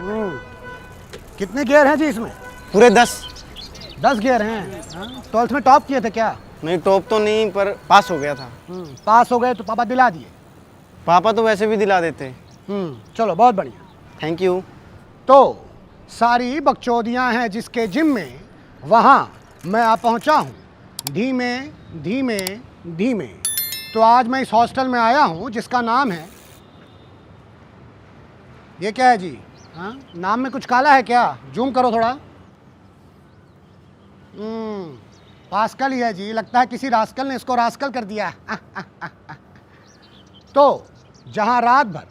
कितने गियर हैं जी इसमें? पूरे 10। 10 गियर हैं। 12th में टॉप किए थे क्या? नहीं, टॉप तो नहीं, पर पास हो गया था। पास हो गए तो पापा दिला दिए? पापा तो वैसे भी दिला देते। चलो बहुत बढ़िया। Thank you. तो सारी बकचोदियाँ हैं जिसके जिम में, वहाँ मैं आ पहुँचा हूँ धीमे धीमे धीमे। तो आज मैं इस हॉस्टल में आया हूँ जिसका नाम है, ये क्या है जी? हाँ, नाम में कुछ काला है क्या? जूम करो थोड़ा। पास्कल ही है जी, लगता है किसी रास्कल ने इसको रास्कल कर दिया। तो जहाँ रात भर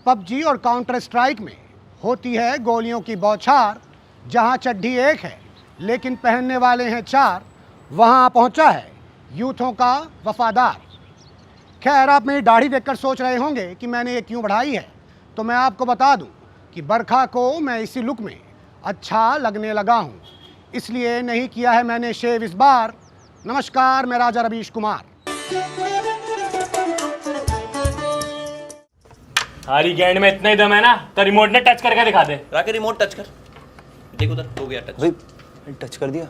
पबजी और काउंटर स्ट्राइक में होती है गोलियों की बौछार, जहाँ चड्ढी एक है लेकिन पहनने वाले हैं 4, वहाँ पहुँचा है यूथों का वफादार। खैर, आप मेरी दाढ़ी देखकर सोच रहे होंगे कि मैंने ये क्यों बढ़ाई है, तो मैं आपको बता दूं कि बरखा को मैं इसी लुक में अच्छा लगने लगा हूँ, इसलिए नहीं किया है मैंने शेव इस बार। नमस्कार, मैं राजा रवीश कुमार। हमारी गैंड में इतना ही दम है ना, तो रिमोट ने टच करके दिखा दे। राके रिमोट टच कर, देख उधर हो गया टच। भाई टच कर दिया।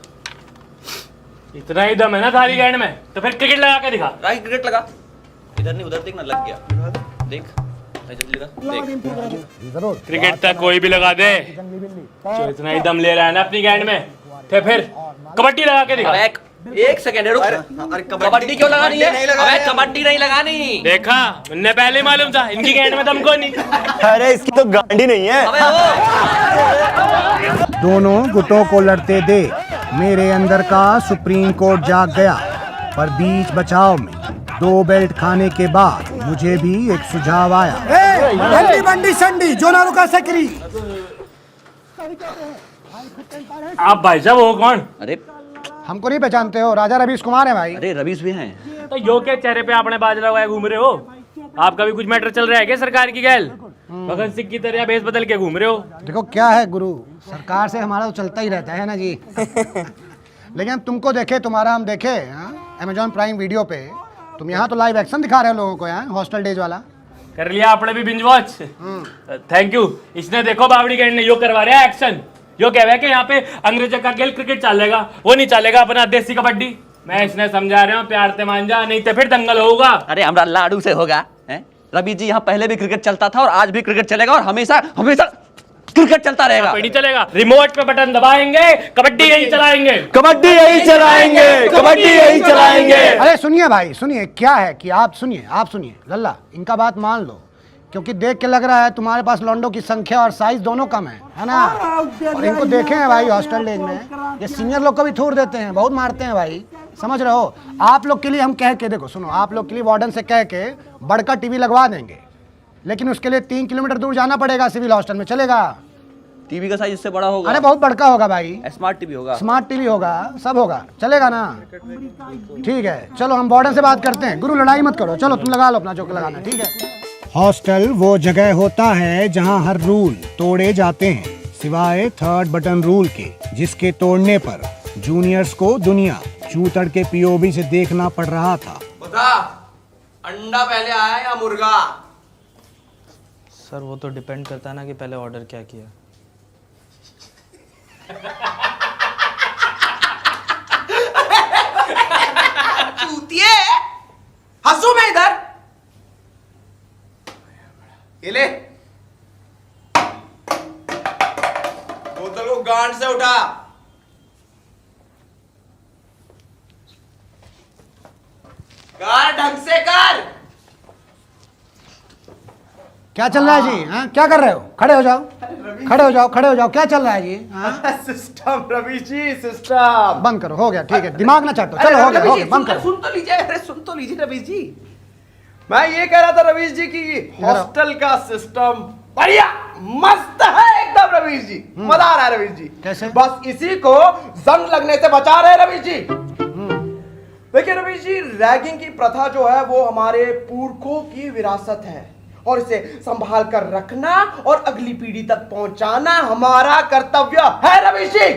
इतना ही दम है ना थारी गैंड में, तो फिर क्रिकेट लगा के दिखा। राके क्रिकेट लगा, इधर नहीं उधर देखना, लग गया। देख जल्दी लगा, देख जरूर। क्रिकेट तक कोई भी लगा दे। जो इतना ही दम ले रहा है ना अपनी गैंड में, तो फिर कबड्डी लगा के दिखा। एक सेकंड रुक। अरे कबड्डी क्यों लगानी है? अबे कबड्डी नहीं लगानी। देखा, मुन्ने पहले मालूम था इनकी गैंड में दम को नहीं। अरे इसकी तो गांडी नहीं है। अबे ओ दोनों गुटों को लड़ते दे मेरे अंदर का सुप्रीम कोर्ट जाग गया, पर बीच बचाव में 2 बेल्ट खाने के बाद मुझे भी एक सुझाव आया। बंडी संडी जो ना रुका सकरी। आप भाई साहब हो कौन? अरे हमको नहीं पहचानते हो? राजा रवीश कुमार है भाई। अरे रवीश भी हैं। तो यो के चेहरे पे आपने बाज लगाए घूम रहे हो? आपका भी कुछ मैटर चल रहा है क्या सरकार की गैल? भगत सिंह की तरह भेष बदल के घूम रहे हो? देखो क्या है गुरु, सरकार से हमारा तो चलता ही रहता है ना जी। लेकिन हम तुमको देखे, तुम्हारा हम देखे अमेजॉन प्राइम वीडियो पे, तुम यहाँ तो लाइव एक्शन दिखा रहे हो लोगों को यहाँ हॉस्टल डेज वाला। कर लिया आपने भी बिंज वॉच? Thank you. इसने देखो बावड़ी गैंड ने यो करवा रहा है एक्शन। यो कह रहा है कि यहाँ पे अंग्रेजों का खेल क्रिकेट चलेगा, वो नहीं चलेगा अपना देसी कबड्डी। मैं इसने समझा रहा हूँ, प्यार से मान जा, नहीं तो फिर दंगल होगा। अरे हमरा लाडू से होगा हैं? रवि जी यहाँ पहले भी क्रिकेट चलता था और आज भी क्रिकेट चलेगा और हमेशा हमेशा क्रिकेट चलता रहेगा। नहीं चलेगा, रिमोट पे बटन दबाएंगे, कबड्डी यही चलाएंगे। कबड्डी यही चलाएंगे, कबड्डी यही चलाएंगे। अरे सुनिए भाई, सुनिए क्या है कि आप सुनिए लल्ला, इनका बात मान लो, क्योंकि देख के लग रहा है तुम्हारे पास लॉन्डो की संख्या और साइज दोनों कम है ना? और इनको देखे हैं भाई हॉस्टल डेज में, ये सीनियर लोग को भी थूर देते हैं, बहुत मारते हैं भाई, समझ रहे हो? आप लोग के लिए हम कह के, देखो सुनो, आप लोग के लिए वार्डन से कह के बड़का टीवी लगवा देंगे, लेकिन उसके लिए 3 किलोमीटर दूर जाना पड़ेगा सिविल हॉस्टल में। चलेगा? टीवी का साइज इससे बड़ा होगा। अरे बहुत बड़का होगा भाई, स्मार्ट टीवी होगा। स्मार्ट टीवी होगा, सब होगा। चलेगा ना? ठीक है, चलो हम वार्डन से बात करते हैं। गुरु लड़ाई मत करो, चलो तुम लगा लो अपना जो लगाना, ठीक है? हॉस्टल वो जगह होता है जहां हर रूल तोड़े जाते हैं, सिवाय 3rd बटन रूल के, जिसके तोड़ने पर जूनियर्स को दुनिया चूतड़ के पीओवी से देखना पड़ रहा था। बता, अंडा पहले आया या मुर्गा? सर वो तो डिपेंड करता है ना कि पहले ऑर्डर क्या किया। चूतिए, हंसू मैं इधर। ये ले, बोतल को गांड से उठा। कर ढंग से कर। क्या चल रहा है जी? हाँ, क्या कर रहे हो? खड़े हो जाओ, खड़े हो जाओ, खड़े हो जाओ। क्या चल रहा है जी? हाँ? सिस्टम रवि जी, सिस्टम बंद करो, हो गया, ठीक है, दिमाग ना चाटो, चलो हो गया, बंद करो। सुन तो लीजिए, अरे सुन तो लीजिए रवीश जी। मैं ये कह रहा था रवीश जी की हॉस्टल का सिस्टम बढ़िया मस्त है एकदम रवीश जी, मजा आ रहा है रवीश जी। कैसे? बस इसी को जंग लगने से बचा रहे रवीश जी। देखिए रवीश जी, रैगिंग की प्रथा जो है वो हमारे पुरखों की विरासत है और इसे संभाल कर रखना और अगली पीढ़ी तक पहुंचाना हमारा कर्तव्य है रवीश जी।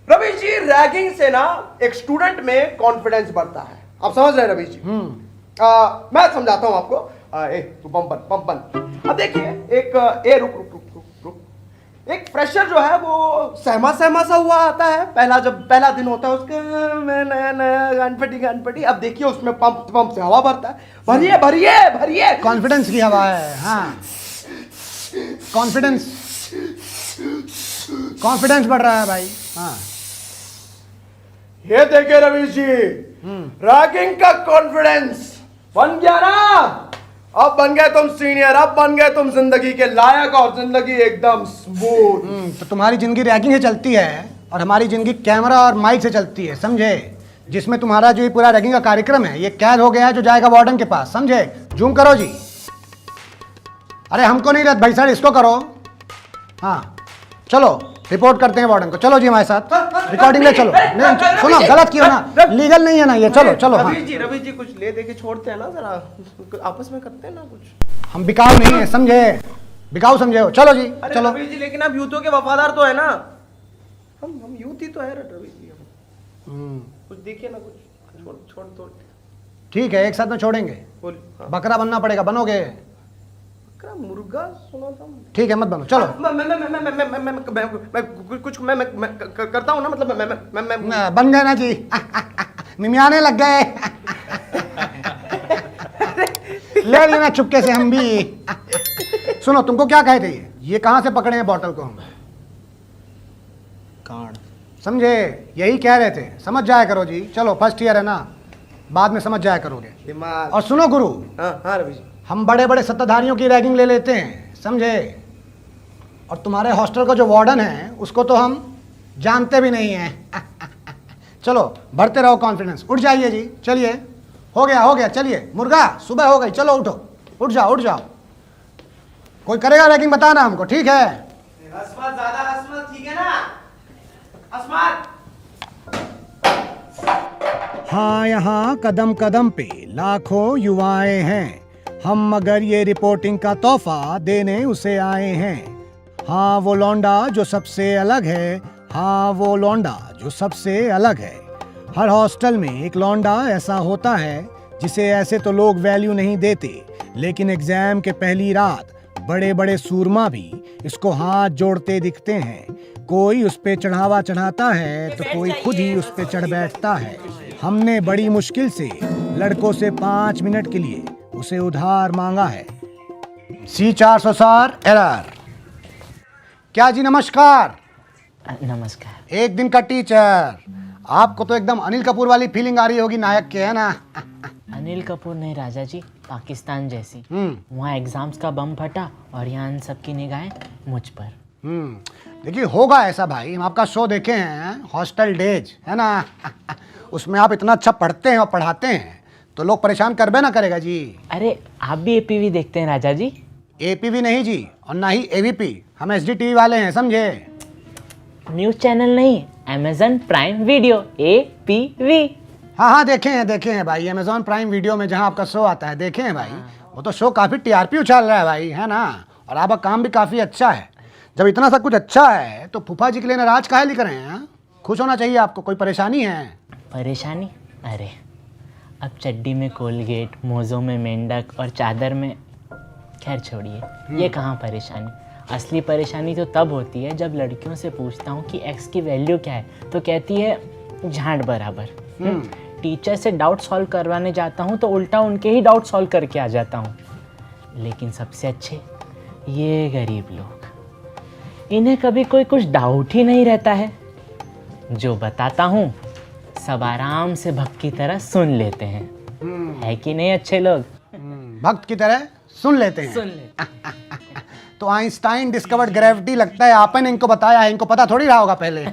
रवीश जी, रैगिंग से ना एक स्टूडेंट में कॉन्फिडेंस बढ़ता है, आप समझ रहे हैं रवीश जी? मैं समझाता हूं आपको। तू बम बन। अब देखिए, एक रुक रुक रुक रुक रुक एक फ्रेशर जो है वो सहमा सहमा सा हुआ आता है, पहला दिन होता है उसका, मैं नया नया गानपटी। अब देखिए उसमें पंप से हवा भरता है, भरिए भरिए भरिए। कॉन्फिडेंस की हवा है। हाँ, कॉन्फिडेंस बढ़ रहा है भाई। हाँ, ये देखिए रवीश जी, रैगिंग का कॉन्फिडेंस बन गया ना। अब बन गए तुम सीनियर, अब बन गए तुम जिंदगी के लायक और जिंदगी एकदम स्मूथ। तो तुम्हारी जिंदगी रैगिंग से चलती है और हमारी जिंदगी कैमरा और माइक से चलती है, समझे? जिसमें तुम्हारा जो ये पूरा रैगिंग का कार्यक्रम है ये कैद हो गया है, जो जाएगा वार्डन के पास, समझे? जूम करो जी। अरे हमको नहीं रहता भाई साहब, इसको करो। हाँ चलो रिपोर्ट करते हैं वार्डन को। चलो जी हमारे साथ रिकॉर्डिंग ले चलो। नहीं सुनो, गलत किया ना, लीगल नहीं है ना ये। चलो चलो। हाँ, रवीश जी कुछ ले दे के छोड़ते हैं ना, जरा आपस में करते हैं ना कुछ। हम बिकाऊ नहीं है, समझे? बिकाऊ समझे हो? चलो जी चलो। रवीश जी लेकिन आप यूथों के वफादार तो है ना। हम यूथ ही तो है रवीश जी। कुछ देखिए ना, कुछ छोड़ दो। ठीक है, एक साथ में छोड़ेंगे। बकरा बनना पड़ेगा, बनोगे? मुर्गा सुना था। ठीक है, मत बनो, चलो। मैं करता हूँ ना, मतलब मैं बन गए ना जी। मिमियाने लग गए। ले लेना चुपके से हम भी। सुनो, तुमको क्या कहे थे ये कहाँ से पकड़े हैं बॉटल को हम? कांड। समझे? यही कह रहे थे, समझ जाया करो जी। चलो फर्स्ट ईयर है ना, बाद में समझ जाया करोगे। दिमाग। और सुनो गुरु, हाँ रवि जी, हम बड़े बड़े सत्ताधारियों की रैगिंग ले लेते हैं, समझे? और तुम्हारे हॉस्टल का जो वार्डन है उसको तो हम जानते भी नहीं हैं। चलो बढ़ते रहो कॉन्फिडेंस। उठ जाइए जी, चलिए। हो गया, चलिए। मुर्गा सुबह हो गई, चलो उठो, उठ जाओ। कोई करेगा रैगिंग बताना हमको, ठीक है? अस्मत ज्यादा अस्मत, ठीक है ना? अस्मत। हाँ, यहाँ कदम कदम पे लाखों युवाएं हैं, हम मगर ये रिपोर्टिंग का तोहफा देने उसे आए हैं। हाँ वो लौंडा जो सबसे अलग है, हाँ वो लौंडा जो सबसे अलग है। हर हॉस्टल में एक लौंडा ऐसा होता है जिसे ऐसे तो लोग वैल्यू नहीं देते, लेकिन एग्जाम के पहली रात बड़े बड़े सूरमा भी इसको हाथ जोड़ते दिखते हैं। कोई उस पे चढ़ावा चढ़ाता है तो कोई खुद ही उस पे चढ़ बैठता है। हमने बड़ी मुश्किल से लड़कों से 5 मिनट के लिए उसे उधार मांगा है। C400 error. क्या जी, नमस्कार। नमस्कार। एक दिन का टीचर। आपको तो एकदम अनिल कपूर वाली फीलिंग आ रही होगी नायक के, है ना? अनिल कपूर नहीं राजा जी, पाकिस्तान जैसी। वहाँ एग्जाम्स का बम फटा और यहाँ इन सबकी निगाहें मुझ पर। देखिए होगा ऐसा भाई, हम आपका शो देखे हैं, हॉस्टल डेज, है ना? उसमें आप इतना अच्छा पढ़ते हैं और पढ़ाते हैं तो लोग परेशान करबे ना करेगा जी। अरे आप भी एपीवी देखते हैं राजा जी? एपीवी नहीं जी, और ना ही एवीपी। हम एचडी वाले हैं, समझे? न्यूज़ चैनल नहीं, अमेजन प्राइम वीडियो, एपीवी। हाँ देखे हैं भाई, अमेजॉन प्राइम वीडियो में जहाँ आपका शो आता है, देखे हैं भाई। वो तो शो काफ़ी टीआरपी उछाल रहा है भाई, है ना? और आपका काम भी काफ़ी अच्छा है। जब इतना सब कुछ अच्छा है तो फूफा जी के लिए नाराज काहे लिख रहे हैं? खुश होना चाहिए आपको। कोई परेशानी है? परेशानी? अरे अब चड्डी में कोलगेट, मोज़ों में मेंढक और चादर में, खैर छोड़िए, ये कहाँ परेशानी। असली परेशानी तो तब होती है जब लड़कियों से पूछता हूँ कि एक्स की वैल्यू क्या है तो कहती है झाड़ बराबर। टीचर से डाउट सॉल्व करवाने जाता हूँ तो उल्टा उनके ही डाउट सॉल्व करके आ जाता हूँ। लेकिन सबसे अच्छे ये गरीब लोग, इन्हें कभी कोई कुछ डाउट ही नहीं रहता है। जो बताता हूँ सब आराम से भक्त की तरह सुन लेते हैं। है कि नहीं अच्छे लोग? भक्त की तरह सुन लेते हैं। सुन लेते। तो आइंस्टाइन डिस्कवर्ड ग्रेविटी, लगता है आपने इनको बताया है, इनको पता थोड़ी रहा होगा पहले।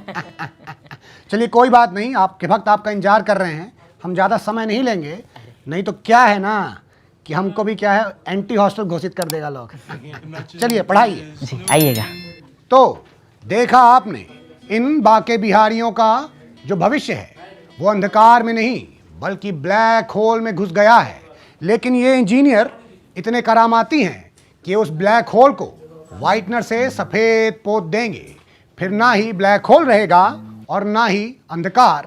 चलिए कोई बात नहीं, आपके भक्त आपका इंतजार कर रहे हैं, हम ज़्यादा समय नहीं लेंगे। नहीं तो क्या है ना कि हमको भी क्या है, एंटी हॉस्टल घोषित कर देगा लोग। चलिए पढ़ाइए जी, आइएगा। तो देखा आपने, इन बाके बिहारियों का जो भविष्य है वो अंधकार में नहीं बल्कि ब्लैक होल में घुस गया है। लेकिन ये इंजीनियर इतने करामाती हैं कि उस ब्लैक होल को वाइटनर से सफ़ेद पोत देंगे, फिर ना ही ब्लैक होल रहेगा और ना ही अंधकार।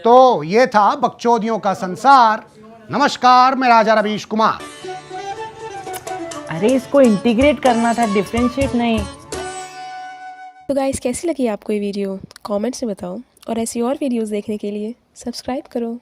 तो ये था बकचोदियों का संसार। नमस्कार, मैं राजा रवीश कुमार। अरे इसको इंटीग्रेट करना था, डिफरेंशिएट नहीं। तो गाइस कैसी लगी आपको ये वीडियो कमेंट्स में बताओ और ऐसी और वीडियोस देखने के लिए सब्सक्राइब करो।